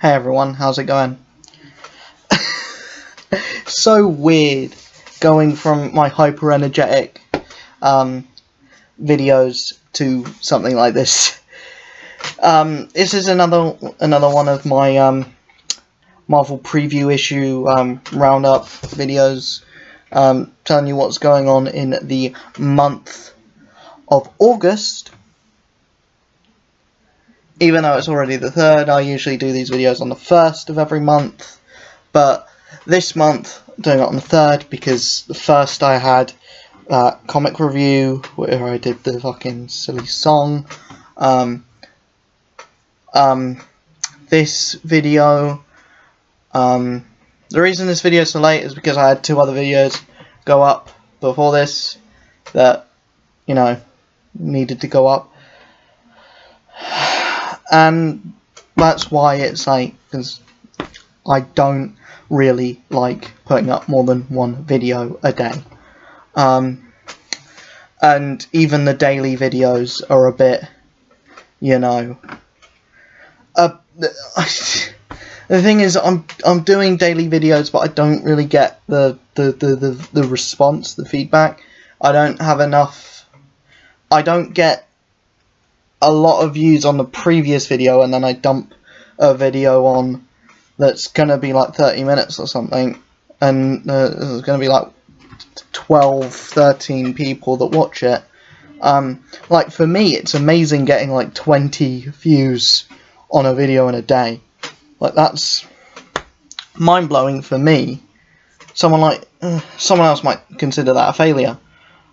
Hey everyone, how's it going? So weird going from my hyper energetic videos to something like this. This is another one of my Marvel preview issue roundup videos, telling you what's going on in the month of August. Even though it's already the 3rd, I usually do these videos on the 1st of every month, but this month I'm doing it on the 3rd because the 1st I had comic review where I did the fucking silly song. This video, the reason this video is so late is because I had 2 other videos go up before this that, you know, needed to go up. And that's why it's late, because I don't really like putting up more than 1 video a day. And even the daily videos are a bit, you know... the thing is, I'm doing daily videos, but I don't really get the response, the feedback. I don't have enough... I don't get a lot of views on the previous video, and then I dump a video on that's gonna be like 30 minutes or something, and there's gonna be like 12, 13 people that watch it. Like for me, it's amazing getting like 20 views on a video in a day. Like that's mind-blowing for me. Someone else might consider that a failure.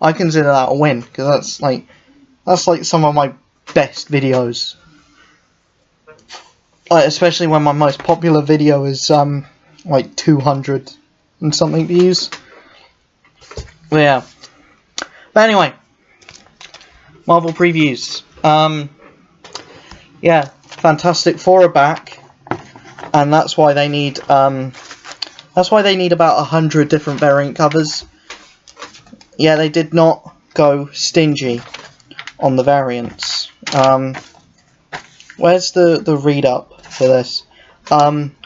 I consider that a win, because that's like some of my best videos, like especially when my most popular video is like 200 and something views. But yeah. But anyway, Marvel previews. Yeah, Fantastic Four are back, and that's why they need about 100 different variant covers. Yeah, they did not go stingy on the variants. Where's the read up for this?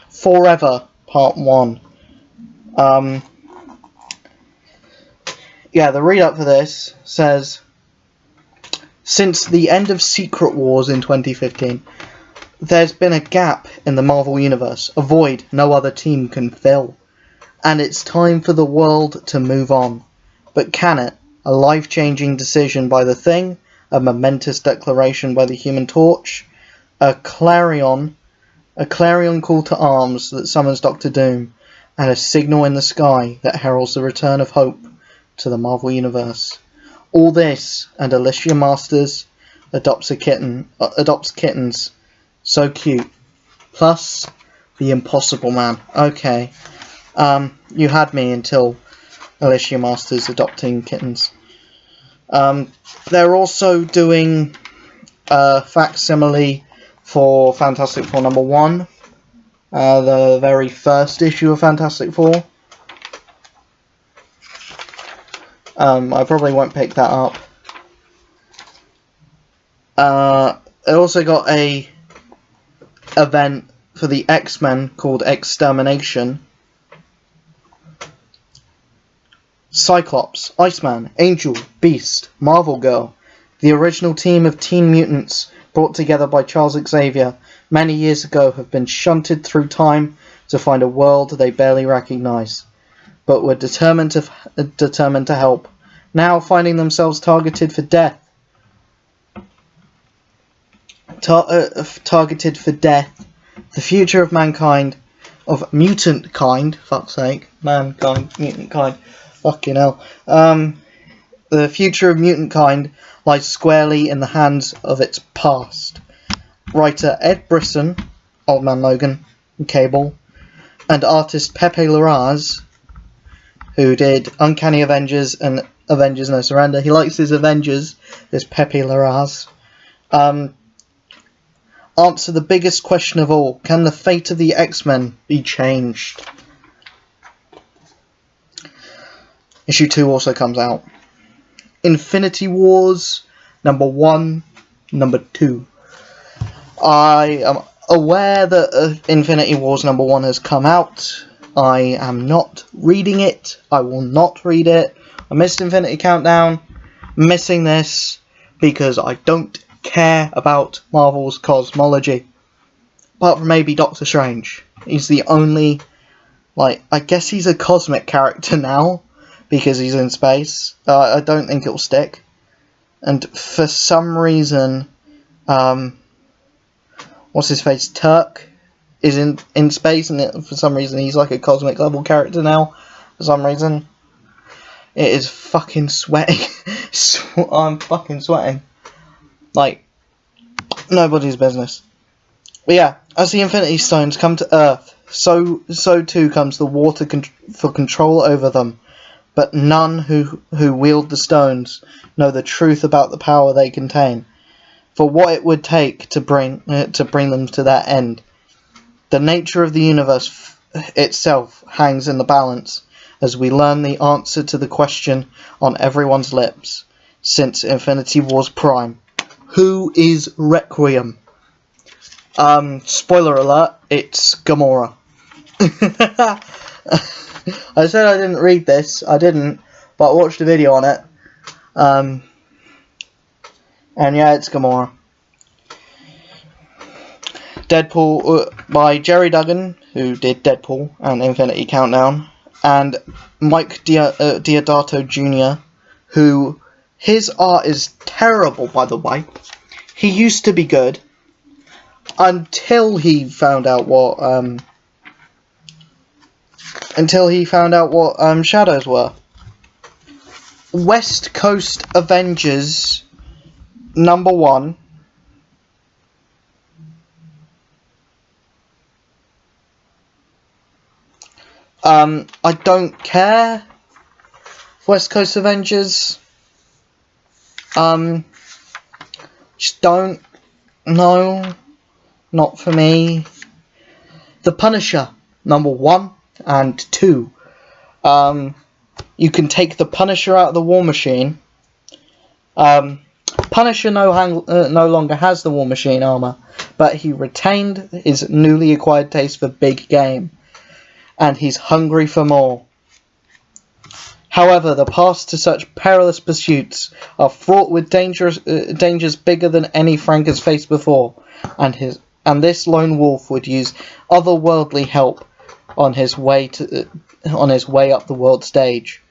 Forever Part 1. Yeah, the read up for this says, since the end of Secret Wars in 2015, there's been a gap in the Marvel Universe, a void no other team can fill. And it's time for the world to move on. But can it? A life-changing decision by the Thing, a momentous declaration by the Human Torch, a clarion call to arms that summons Doctor Doom, and a signal in the sky that heralds the return of hope to the Marvel Universe. All this, and Alicia Masters adopts kittens. So cute. Plus, the Impossible Man. Okay. You had me until Alicia Masters adopting kittens. They're also doing a facsimile for Fantastic Four #1, the very first issue of Fantastic Four. I probably won't pick that up. They also got a event for the X-Men called Extermination. Cyclops, Iceman, Angel, Beast, Marvel Girl, the original team of Teen Mutants brought together by Charles Xavier many years ago, have been shunted through time to find a world they barely recognize, but were determined to help. Now finding themselves targeted for death. Targeted for death. The future of mankind, of mutant kind, fuck's sake, mankind, mutant kind. Fucking hell. The future of mutant kind lies squarely in the hands of its past. Writer Ed Brisson, Old Man Logan, and Cable, and artist Pepe Larraz, who did Uncanny Avengers and Avengers No Surrender. He likes his Avengers, this Pepe Larraz. Answer the biggest question of all. Can the fate of the X-Men be changed? Issue 2 also comes out. Infinity Wars #1, #2. I aware that Infinity Wars #1 has come out. I am not reading it. I will not read it. I missed Infinity Countdown. I'm missing this because I don't care about Marvel's cosmology. Apart from maybe Doctor Strange. He's the only, like, I guess he's a cosmic character now because he's in space. I don't think it'll stick. And for some reason, what's his face? Turk is in space, and for some reason he's like a cosmic level character now. For some reason, it is fucking sweating. I'm fucking sweating, like nobody's business. But yeah, as the Infinity Stones come to Earth, so too comes the water for control over them. But none who wield the stones know the truth about the power they contain, for what it would take to bring them to that end. The nature of the universe itself hangs in the balance as we learn the answer to the question on everyone's lips since Infinity Wars Prime. Who is Requiem? Spoiler alert, it's Gamora. I said I didn't read this. I didn't, but I watched a video on it. And yeah, it's Gamora. Deadpool by Jerry Duggan, who did Deadpool and Infinity Countdown, and Mike Deodato Jr., who, his art is terrible, by the way. He used to be good until he found out what shadows were. West Coast Avengers #1. I don't care. West Coast Avengers. Just don't. No. Not for me. The Punisher #1 and 2. You can take the Punisher out of the War Machine. Punisher no longer has the War Machine armor, but he retained his newly acquired taste for big game, and he's hungry for more. However, the paths to such perilous pursuits are fraught with dangers bigger than any Frank has faced before, and this lone wolf would use otherworldly help on his way up the world stage.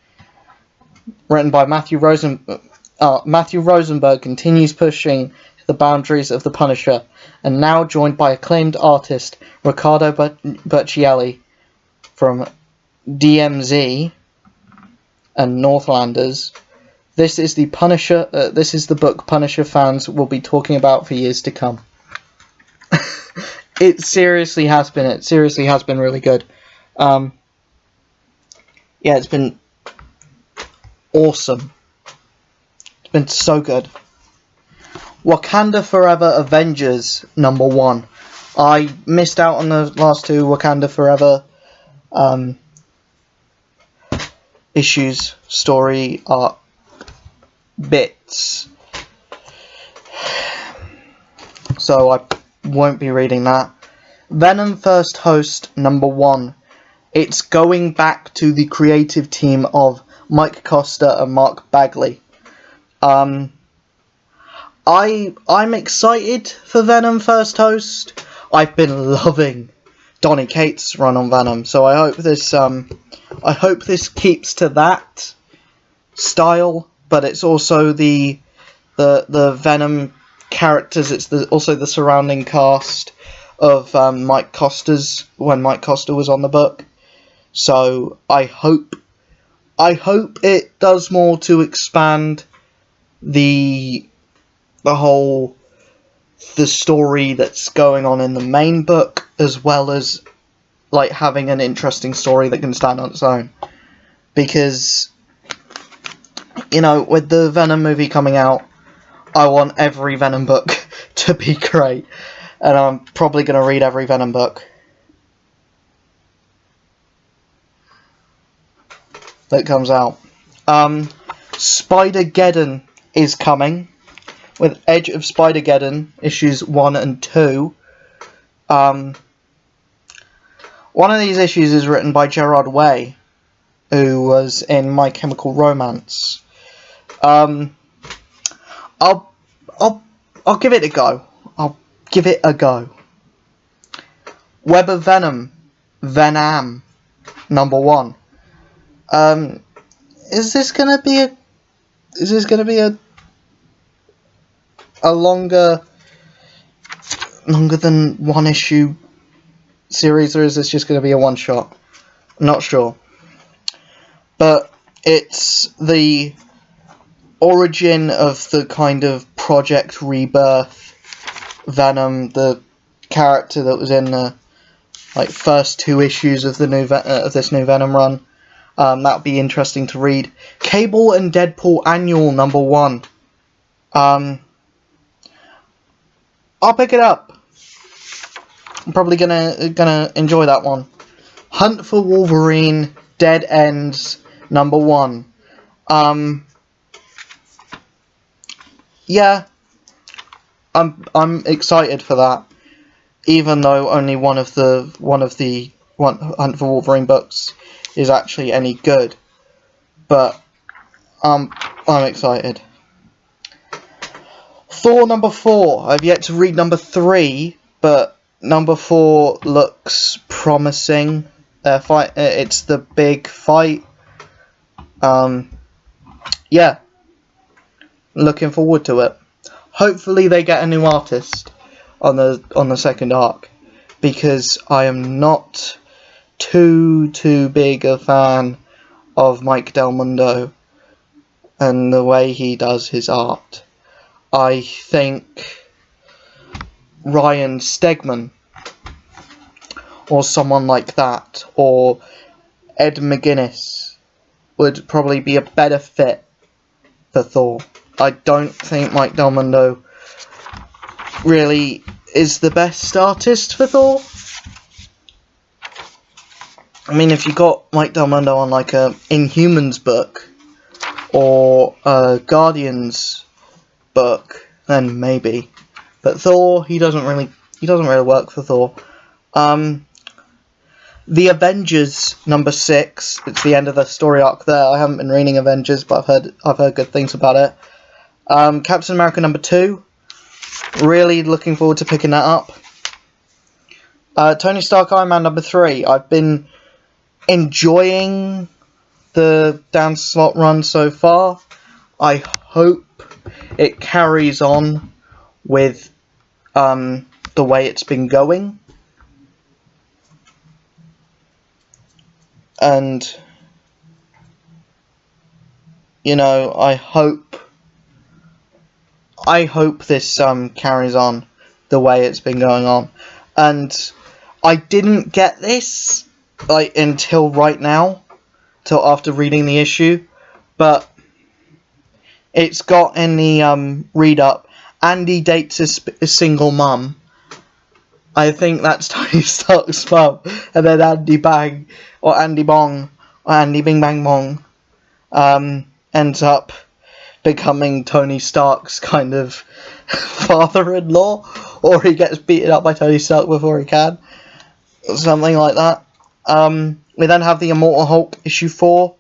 Written by Matthew Rosenberg continues pushing the boundaries of the Punisher, and now joined by acclaimed artist Riccardo Burchielli from DMZ and Northlanders. This is the Punisher. This is the book Punisher fans will be talking about for years to come. It seriously has been. It seriously has been really good. Yeah, it's been awesome. It's been so good. Wakanda Forever Avengers #1. I missed out on the last two Wakanda Forever issues, story, art bits. So I won't be reading that. Venom First Host #1. It's going back to the creative team of Mike Costa and Mark Bagley. I'm excited for Venom First Host. I've been loving Donny Cates' run on Venom, so I hope this keeps to that style. But it's also the Venom characters. It's also the surrounding cast of Mike Costa's when Mike Costa was on the book. So I hope it does more to expand the story that's going on in the main book, as well as like having an interesting story that can stand on its own. Because, you know, with the Venom movie coming out, I want every Venom book to be great, and I'm probably going to read every Venom book that comes out. Spider-Geddon is coming, with Edge of Spider-Geddon issues 1 and 2. One of these issues is written by Gerard Way, who was in My Chemical Romance. I'll give it a go. I'll give it a go. Web of Venom, Venom, #1. Is this gonna be a longer than one issue series, or is this just gonna be a one shot? I'm not sure. But it's the origin of the kind of Project Rebirth Venom, the character that was in the first 2 issues of the of this new Venom run. That'll be interesting to read. Cable and Deadpool Annual #1. I'll pick it up. I'm probably gonna enjoy that one. Hunt for Wolverine Dead Ends #1. Yeah, I'm excited for that. Even though only one of the Hunt for Wolverine books is actually any good, but I'm excited. Thor #4. I've yet to read #3, but #4 looks promising. It's the big fight. Yeah, looking forward to it. Hopefully they get a new artist on the second arc, because I am not too big a fan of Mike Del Mundo and the way he does his art. I think Ryan Stegman or someone like that, or Ed McGuinness, would probably be a better fit for Thor. I don't think Mike Del Mundo really is the best artist for Thor. I mean, if you got Mike Del Mundo on like a Inhumans book or a Guardians book, then maybe. But Thor, he doesn't really work for Thor. The Avengers #6. It's the end of the story arc there. I haven't been reading Avengers, but I've heard good things about it. Captain America #2. Really looking forward to picking that up. Tony Stark Iron Man #3. I've been enjoying the Dan Slott run so far. I hope it carries on with the way it's been going. And, you know, I hope this carries on the way it's been going on. And I didn't get this until right now, till after reading the issue, but it's got in the read up, Andy dates a single mum. I think that's Tony Stark's mum, and then Andy Bang, or Andy Bong, or Andy Bing Bang Bong, ends up becoming Tony Stark's kind of father-in-law, or he gets beaten up by Tony Stark before he can, something like that. We then have the Immortal Hulk issue 4.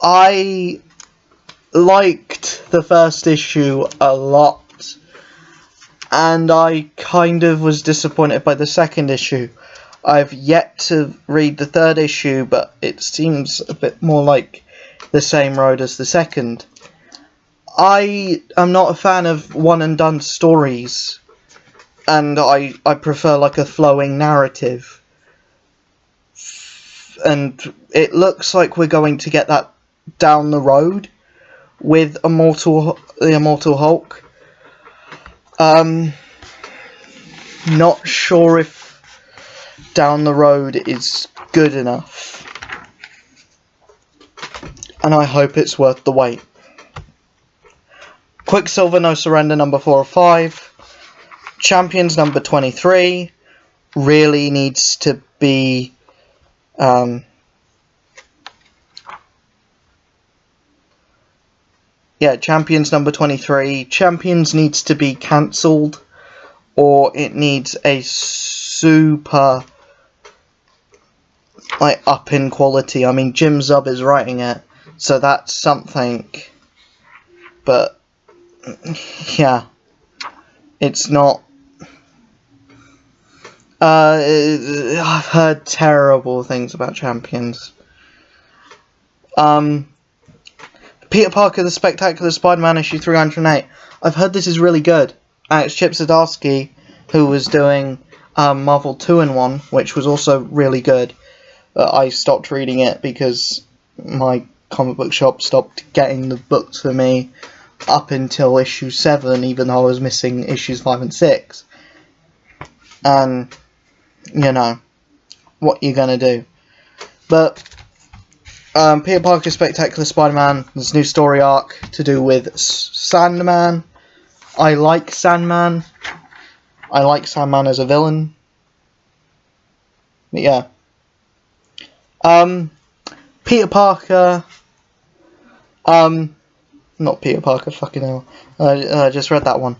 I liked the first issue a lot, and I kind of was disappointed by the second issue. I've yet to read the third issue, but it seems a bit more like the same road as the second. I am not a fan of one and done stories, and I prefer like a flowing narrative. And it looks like we're going to get that down the road with the Immortal Hulk. Not sure if down the road is good enough, and I hope it's worth the wait. Quicksilver No Surrender #4 or 5. Champions #23 really needs to be yeah, Champions number 23. Champions needs to be cancelled, or it needs a super, like, up in quality. I mean, Jim Zub is writing it, so that's something. But yeah, it's not. I've heard terrible things about Champions. Peter Parker, The Spectacular Spider-Man, issue 308. I've heard this is really good. It's Chip Zdarsky, who was doing Marvel 2-in-1, which was also really good. I stopped reading it because my comic book shop stopped getting the books for me up until issue 7, even though I was missing issues 5 and 6. And, you know, what you gonna do? But Peter Parker Spectacular Spider-Man, this new story arc to do with Sandman. I like Sandman. I like Sandman as a villain. But yeah. Peter Parker. Not Peter Parker, fucking hell. I just read that one.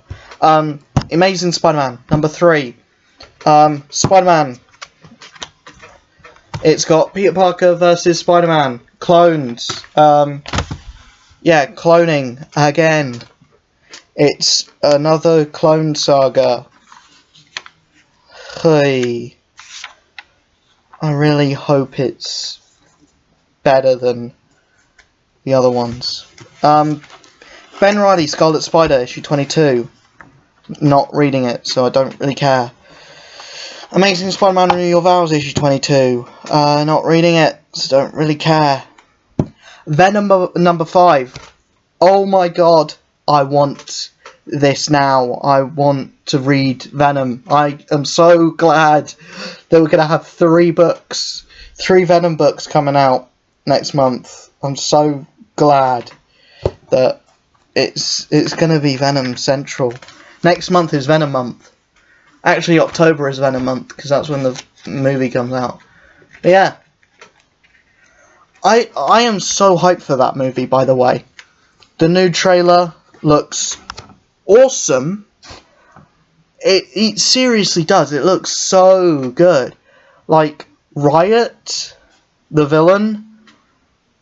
Amazing Spider-Man, number 3. Spider-Man. It's got Peter Parker versus Spider-Man. Clones. Yeah, cloning again. It's another clone saga. Hey. I really hope it's better than the other ones. Ben Reilly, Scarlet Spider, issue 22. Not reading it, so I don't really care. Amazing Spider-Man Renew Your Vows, issue 22. Not reading it, so don't really care. Venom number 5. Oh my god, I want this now. I want to read Venom. I am so glad that we're going to have 3 books. 3 Venom books coming out next month. I'm so glad that it's going to be Venom Central. Next month is Venom month. Actually, October is Venom month, because that's when the movie comes out. But yeah. I am so hyped for that movie, by the way. The new trailer looks awesome. It seriously does. It looks so good. Like, Riot, the villain.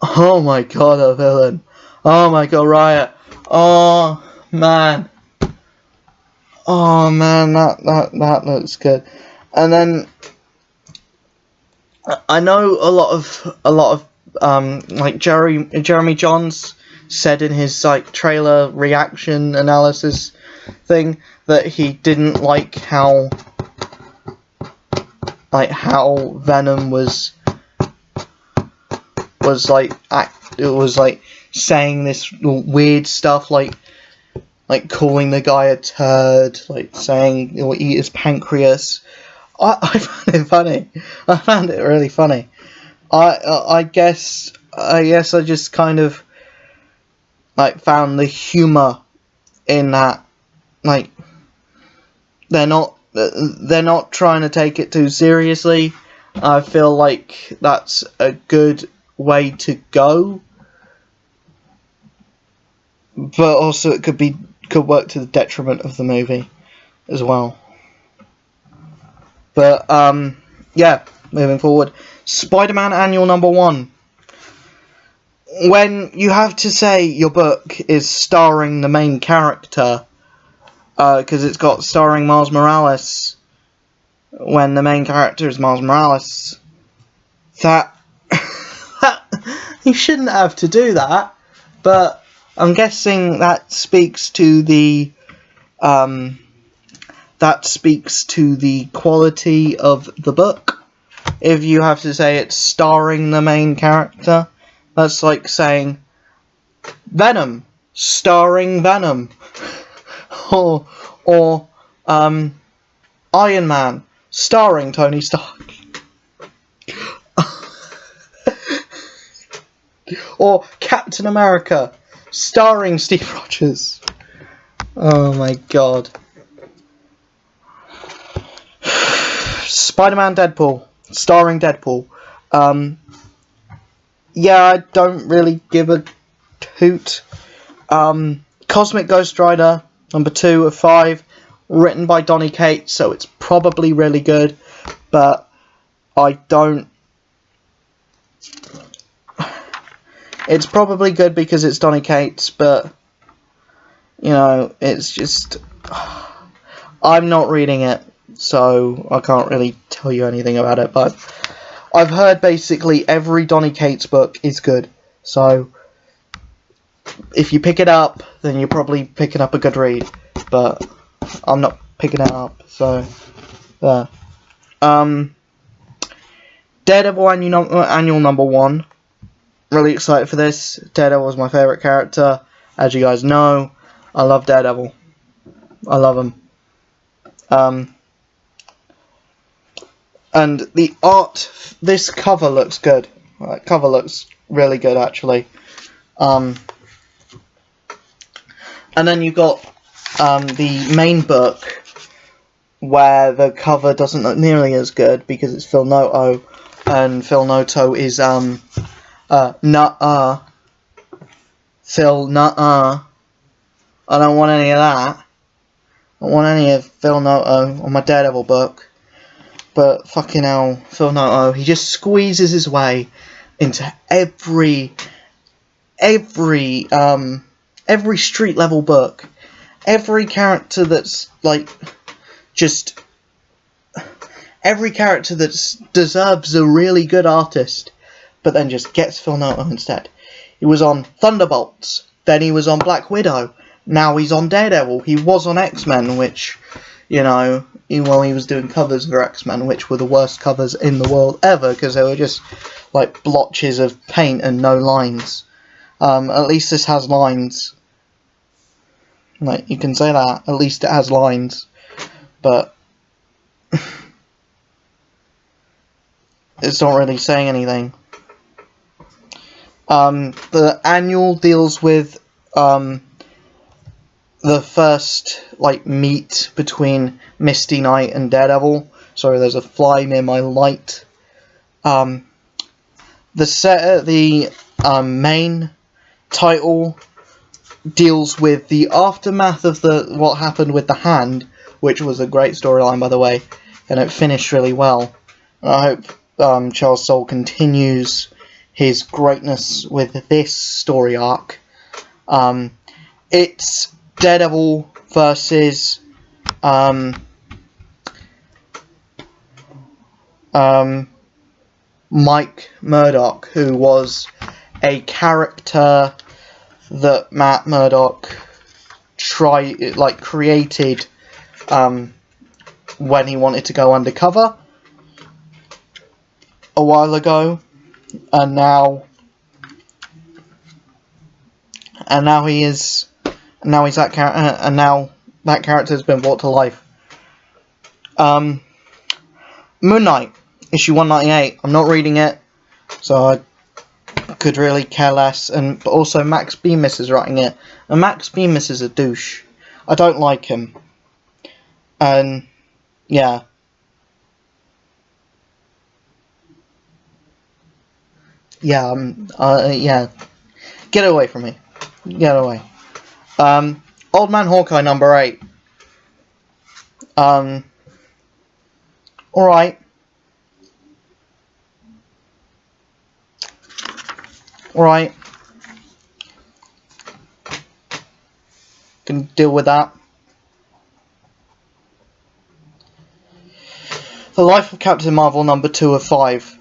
Oh my god, a villain. Oh my god, Riot. Oh, man. Oh man, that looks good. And then I know a lot of like Jeremy Johns said in his like trailer reaction analysis thing that he didn't like how Venom was like saying this weird stuff like calling the guy a turd, like saying he'll eat his pancreas. I found it funny. I found it really funny. I guess I just kind of like found the humour in that. Like they're not trying to take it too seriously. I feel like that's a good way to go. But also it could work to the detriment of the movie as well. But yeah, moving forward. Spider-Man Annual number 1. When you have to say your book is starring the main character, because it's got starring Miles Morales, when the main character is Miles Morales, that you shouldn't have to do that. But I'm guessing that speaks to the quality of the book. If you have to say it's starring the main character, that's like saying Venom starring Venom, or Iron Man starring Tony Stark, or Captain America starring Steve Rogers. Oh my god. Spider-Man Deadpool, starring Deadpool. Yeah, I don't really give a hoot Cosmic Ghost Rider, number 2 of 5, written by Donny Cates, so it's probably really good, but I don't... It's probably good because it's Donny Cates, but, you know, it's just... I'm not reading it, so I can't really tell you anything about it, but I've heard basically every Donny Cates book is good, so if you pick it up, then you're probably picking up a good read, but I'm not picking it up, so, there. Daredevil Annual number 1, really excited for this. Daredevil is my favourite character, as you guys know. I love Daredevil, I love him. And the art, this cover looks good. Cover looks really good, actually. And then you've got the main book, where the cover doesn't look nearly as good because it's Phil Noto, and Phil Noto is nuh-uh. Phil, nuh-uh. I don't want any of that. I don't want any of Phil Noto on my Daredevil book. But fucking hell, Phil Noto, he just squeezes his way into every street level book. Every character that's like just every character that deserves a really good artist, but then just gets Phil Noto instead. He was on Thunderbolts, then he was on Black Widow, now he's on Daredevil. He was on X-Men, which, you know, he was doing covers for X-Men, which were the worst covers in the world ever, because they were just like blotches of paint and no lines. At least this has lines. Like, you can say that, at least it has lines. But it's not really saying anything. The annual deals with the first like meet between Misty Knight and Daredevil. Sorry, there's a fly near my light. The main title deals with the aftermath of what happened with the Hand, which was a great storyline, by the way, and it finished really well. I hope Charles Soule continues his greatness with this story arc. It's Daredevil versus Mike Murdock, who was a character that Matt Murdock created when he wanted to go undercover a while ago, and now he's that character, and now that character has been brought to life. Moon Knight, issue 198. I'm not reading it, so I could really care less. But also Max Bemis is writing it, and Max Bemis is a douche. I don't like him. And yeah. Yeah, get away from me. Get away. Old Man Hawkeye number 8. Alright. Alright. Can deal with that. The Life of Captain Marvel number 2 of 5.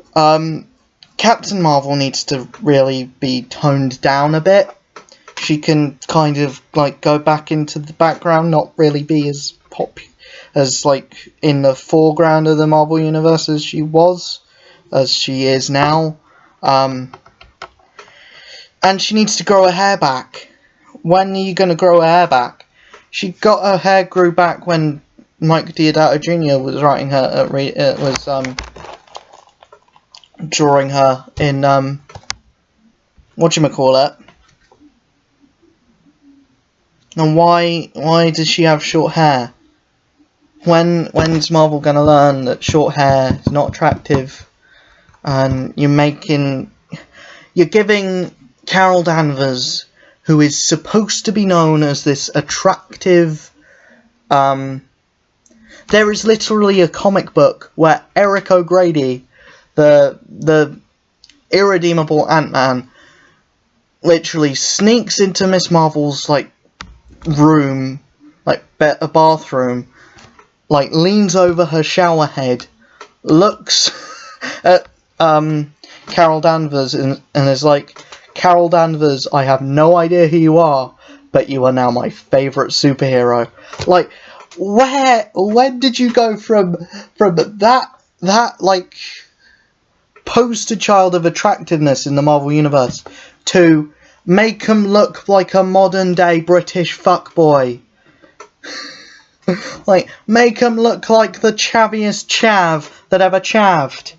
Captain Marvel needs to really be toned down a bit. She can kind of like go back into the background, not really be as like in the foreground of the Marvel universe as she is now. And she needs to grow her hair back. When are you going to grow her hair back? She got her hair grew back when Mike Deodato Jr. was writing her. Drawing her in whatchamacallit. And why does she have short hair? When's Marvel gonna learn that short hair is not attractive? And you're giving Carol Danvers, who is supposed to be known as this attractive, there is literally a comic book where Eric O'Grady, the irredeemable Ant-Man, literally sneaks into Miss Marvel's, like, room, like, a bathroom, like, leans over her shower head, looks at, Carol Danvers and is like, Carol Danvers, I have no idea who you are, but you are now my favourite superhero. Like, when did you go from that, like, poster child of attractiveness in the Marvel Universe to make him look like a modern day British fuckboy? Like, make him look like the chaviest chav that ever chavved.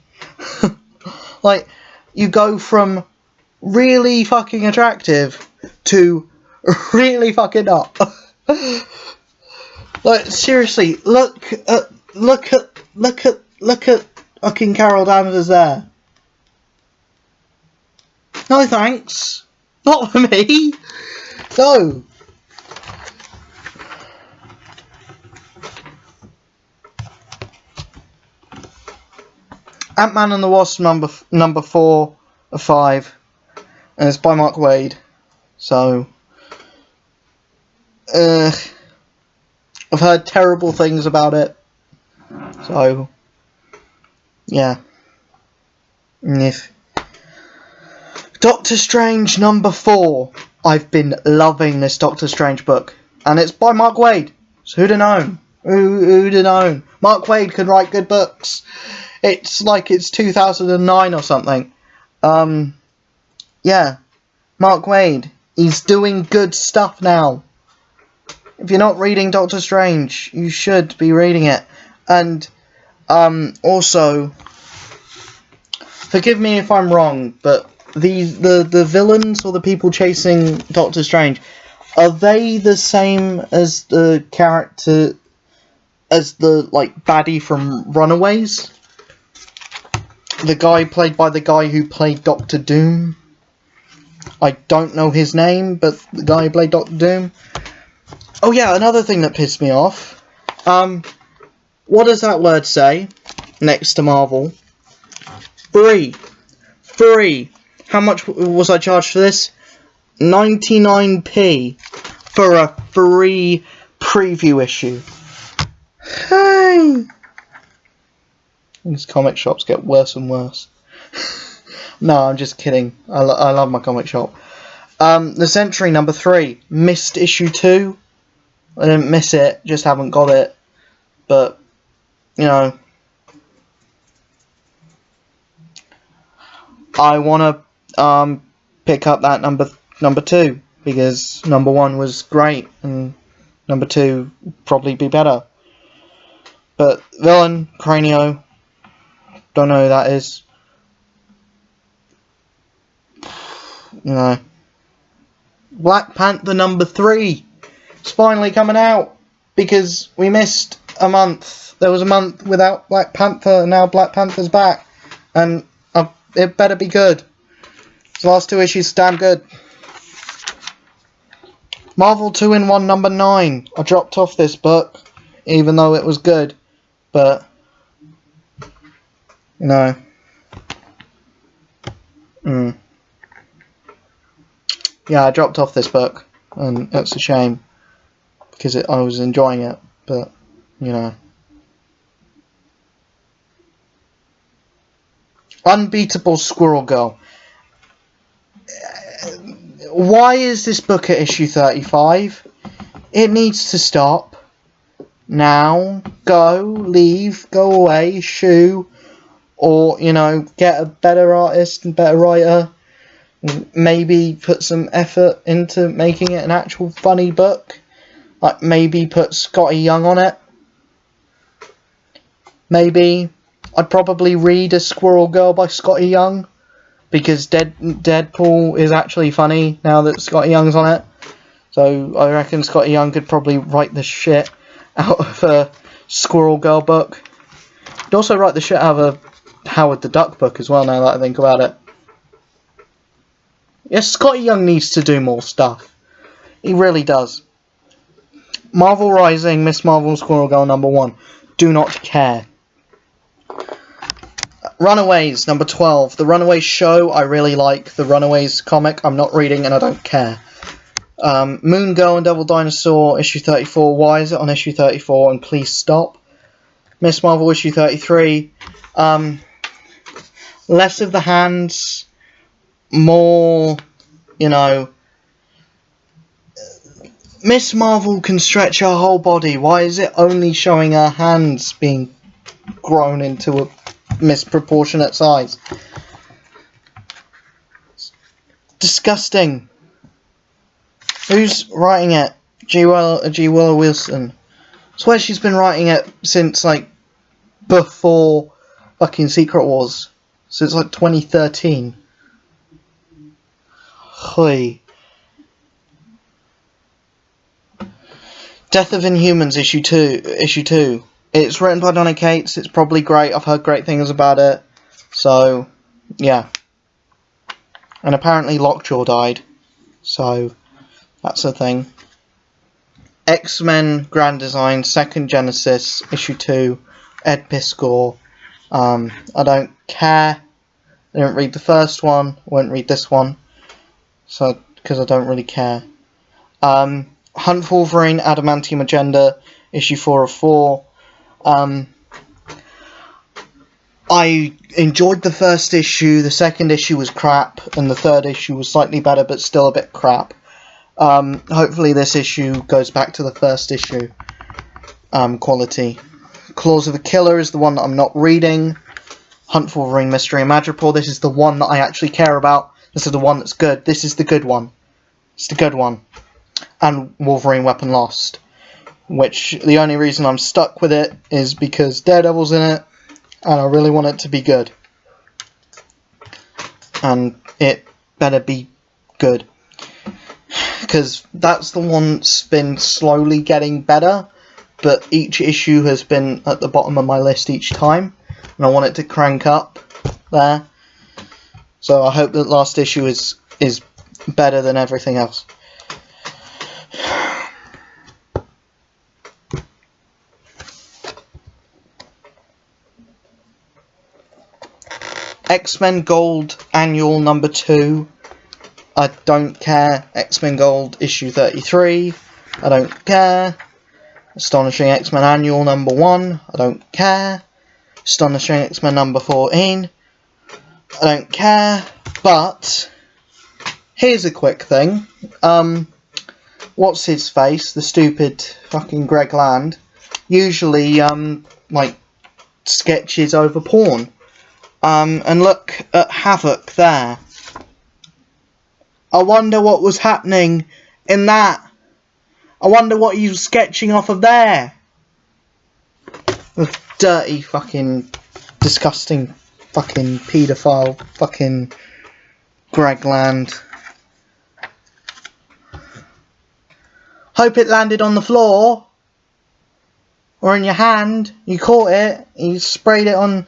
Like, you go from really fucking attractive to really fucking not. Like, seriously, look at fucking Carol Danvers there. No thanks. Not for me. No. Ant-Man and the Wasp number 4 of 5, and it's by Mark Waid. So, I've heard terrible things about it. So, yeah. Doctor Strange number 4. I've been loving this Doctor Strange book, and it's by Mark Waid. So who'd have known? Who'd have known? Mark Waid can write good books. It's like it's 2009 or something. Yeah. Mark Waid. He's doing good stuff now. If you're not reading Doctor Strange, you should be reading it. And, also, forgive me if I'm wrong, but the villains or the people chasing Doctor Strange, are they the same as the character, as the, like, baddie from Runaways? The guy played by the guy who played Doctor Doom. I don't know his name, but the guy who played Doctor Doom. Oh yeah, another thing that pissed me off. What does that word say next to Marvel? Free. Free. How much was I charged for this? 99p for a free preview issue. Hey! These comic shops get worse and worse. No, I'm just kidding. I love my comic shop. The Sentry number 3. Missed issue 2. I didn't miss it, just haven't got it. But, you know, I want to pick up that number 2, because number 1 was great, and number 2 probably be better. But Villain, Cranio, don't know who that is. You know, Black Panther number 3. It's finally coming out, because we missed a month. There was a month without Black Panther, and now Black Panther's back, and it better be good. The last 2 issues damn good. Marvel 2-in-1 number 9. I dropped off this book, even though it was good, but no. Yeah, I dropped off this book, and it's a shame, because I was enjoying it, but, you know. Unbeatable Squirrel Girl. Why is this book at issue 35? It needs to stop. Now. Go. Leave. Go away. Shoo. Or, you know, get a better artist and better writer. Maybe put some effort into making it an actual funny book. Like, maybe put Scotty Young on it. Maybe. I'd probably read A Squirrel Girl by Scotty Young, because Deadpool is actually funny now that Scotty Young's on it. So I reckon Scotty Young could probably write the shit out of a Squirrel Girl book. He'd also write the shit out of a Howard the Duck book as well, now that I think about it. Yes, Scotty Young needs to do more stuff. He really does. Marvel Rising, Miss Marvel Squirrel Girl #1. Do not care. Runaways, number 12. The Runaways show, I really like. The Runaways comic, I'm not reading and I don't care. Moon Girl and Devil Dinosaur, issue 34. Why is it on issue 34? And please stop. Miss Marvel, issue 33. Less of the hands, more, you know. Miss Marvel can stretch her whole body. Why is it only showing her hands being grown into a misproportionate size? Disgusting. Who's writing it? G. Willow Wilson. I swear she's been writing it since, like, before fucking Secret Wars. Since, like, 2013. Hui. Death of Inhumans, issue 2. It's written by Donny Cates. It's probably great. I've heard great things about it. So, yeah. And apparently Lockjaw died. So, that's a thing. X-Men Grand Design, Second Genesis, issue 2. Ed Piskor. I don't care. I didn't read the first one. I won't read this one. So, because I don't really care. Hunt for Wolverine, Adamantium Agenda, issue 4 of 4. I enjoyed the first issue, the second issue was crap, and the third issue was slightly better, but still a bit crap. Hopefully this issue goes back to the first issue quality. Claws of the Killer is the one that I'm not reading. Hunt for Wolverine, Mystery and Madripoor, this is the one that I actually care about. This is the one that's good. This is the good one. It's the good one. And Wolverine Weapon Lost. Which, the only reason I'm stuck with it is because Daredevil's in it, and I really want it to be good. And it better be good. Because that's the one that's been slowly getting better, but each issue has been at the bottom of my list each time, and I want it to crank up there. So I hope that last issue is better than everything else. X-Men Gold Annual #2. I don't care. X-Men Gold issue 33. I don't care. Astonishing X-Men Annual #1. I don't care. Astonishing X-Men #14. I don't care. But here's a quick thing. What's his face? The stupid fucking Greg Land. Usually like sketches over porn. And look at Havoc there. I wonder what was happening in that. I wonder what he was sketching off of there. The dirty fucking disgusting fucking paedophile fucking Greg Land. Hope it landed on the floor. Or in your hand. You caught it. You sprayed it on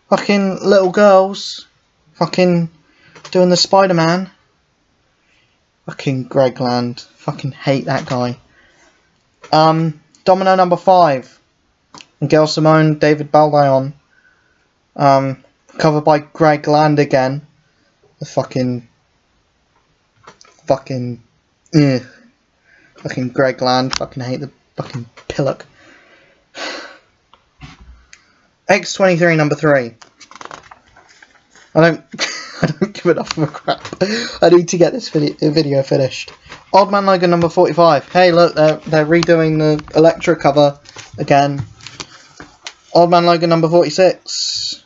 fucking little girls. Fucking doing the Spider-Man. Fucking Greg Land. Fucking hate that guy. Domino #5. Gail Simone, David Baldion. Covered by Greg Land again. The fucking Greg Land. Fucking hate the fucking pillock. X-23 #3. I don't give enough of a crap. I need to get this video finished. Old Man Logan #45. Hey, look, they're redoing the Elektra cover again. Old Man Logan #46.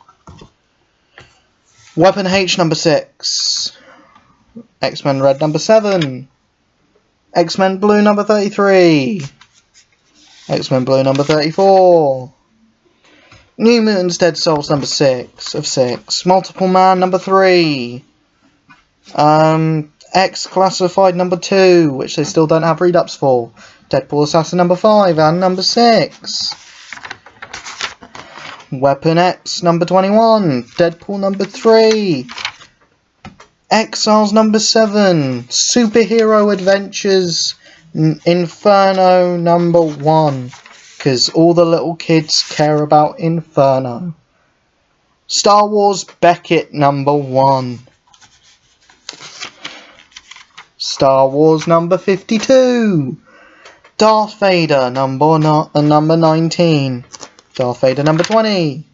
Weapon H #6. X-Men Red #7. X-Men Blue #33. X-Men Blue #34. New Mutants Dead Souls #6 of 6. Multiple Man #3. X Classified #2, which they still don't have read-ups for. Deadpool Assassin #5 and #6. Weapon X #21. Deadpool #3. Exiles #7. Superhero Adventures Inferno number 1, because all the little kids care about Inferno. Star Wars Beckett number 1. Star Wars number 52. Darth Vader number 19. Darth Vader number 20.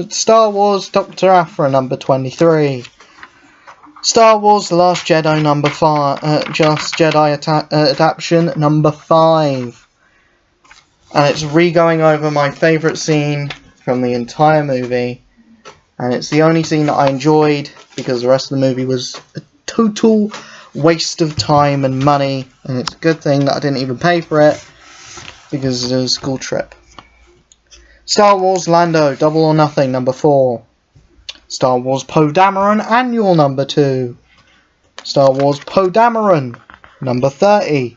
Star Wars Dr. Aphra number 23. Star Wars The Last Jedi number 5. Just Jedi Adaptation number 5. And it's re-going over my favourite scene from the entire movie. And it's the only scene that I enjoyed, because the rest of the movie was a total waste of time and money. And it's a good thing that I didn't even pay for it, because it was a school trip. Star Wars Lando Double or Nothing number 4. Star Wars Poe Dameron Annual number 2. Star Wars Poe Dameron number 30.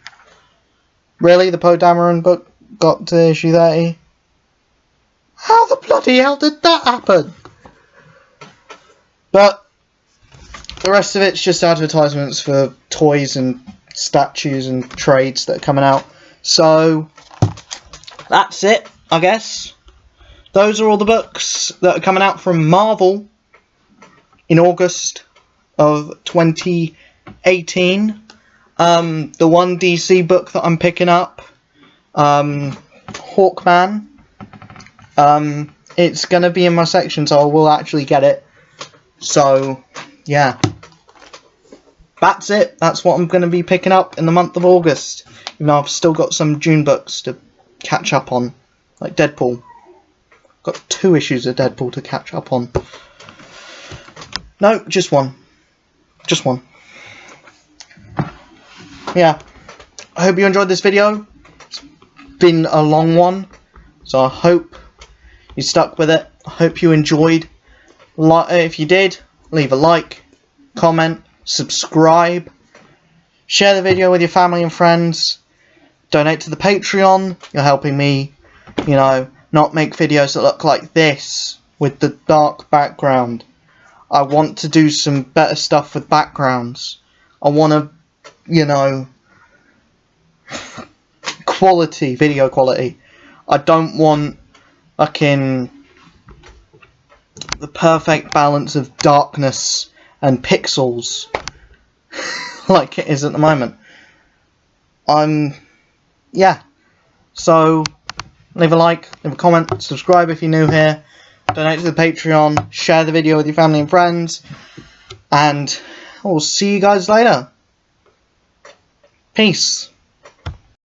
Really? The Poe Dameron book got to issue 30? How the bloody hell did that happen? But the rest of it's just advertisements for toys and statues and trades that are coming out. So that's it, I guess. Those are all the books that are coming out from Marvel in August of 2018. The one DC book that I'm picking up, Hawkman, it's going to be in my section, so I will actually get it. So, yeah. That's it. That's what I'm going to be picking up in the month of August. Even though I've still got some June books to catch up on, like Deadpool. Got 2 issues of Deadpool to catch up on. No, just one. Just one. Yeah. I hope you enjoyed this video. It's been a long one, so I hope you stuck with it. I hope you enjoyed. If you did, leave a like, comment, subscribe, share the video with your family and friends, donate to the Patreon. You're helping me, you know, not make videos that look like this with the dark background. I want to do some better stuff with backgrounds. I want to, you know, quality, video quality. I don't want fucking the perfect balance of darkness and pixels like it is at the moment. Yeah. So leave a like, leave a comment, subscribe if you're new here, donate to the Patreon, share the video with your family and friends, and I will see you guys later. Peace.